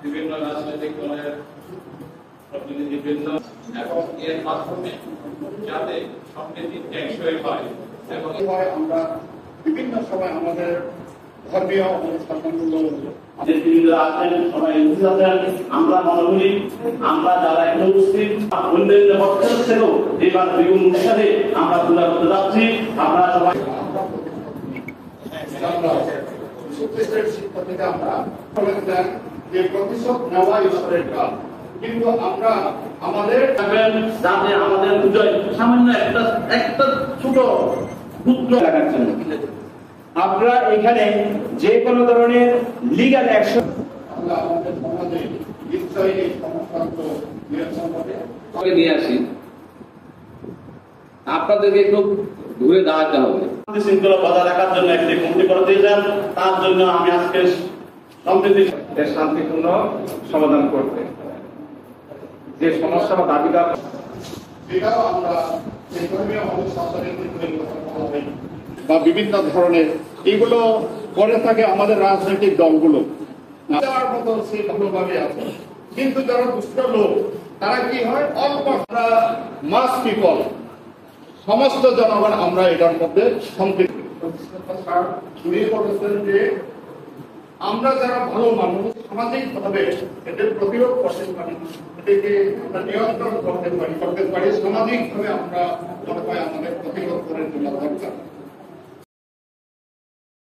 বিভিন্ন রাজনৈতিক দলের প্রতিনিধিবৃন্দ এবং এর মাধ্যমে যাতে সম্প্রীতি টেকসই হয় এবং আমরা বিভিন্ন সময় আমাদের ধর্মীয় অনুষ্ঠানগুলো আমরা মনে করি আমরা যারা এখানে উপস্থিত অন্যান্য বছর থেকেও এবার বিভিন্ন অনুষ্ঠানে আমরা পূজা করতে যাচ্ছি। আপনারা সবাই শিক্ষা থেকে আমরা যে প্রতিশোধ নেওয়া ঈশ্বরের কাজ, কিন্তু আমরা আমাদের যাতে আমাদের পূজায় সামান্য একটা ছোট পুত্র লাগার জন্য আপনারা এখানে যে কোনো ধরনের লিগ্যাল অ্যাকশন আমরা আমাদের সমাজে নিশ্চয়ই এই সমস্যান্ত নিরসন করে নিয়ে আসি, আপনাদেরকে একটু ঘুরে দাঁড়াতে হবে। শৃঙ্খলা বজায় রাখার জন্য একটি কমিটি করে দিয়েছেন, তার জন্য আমি আজকে সম্প্রীতি শান্তিপূর্ণ সমাধান করতে যে সমস্যা বা দাবিদার এটাও আমরা এই ধর্মীয় অনুশাসনের ক্ষেত্রে বা বিভিন্ন ধরনের এগুলো করে থাকে আমাদের রাজনৈতিক দলগুলো দেওয়ার মতো সে ভালোভাবে আছে, কিন্তু যারা দুষ্ট লোক তারা কি হয় অল্প মাস পিপল সমস্ত জনগণ আমরা এটার মধ্যে সম্পৃক্ত যে আমরা যারা ভালো মানুষ সামাজিক ভাবে এদের প্রতিরোধ করতে পারি, এটাকে আমরা নিয়ন্ত্রণ করতে পারি সামাজিক ভাবে আমরা মনে হয় আমাদের প্রতিরোধ করে তোলা দরকার।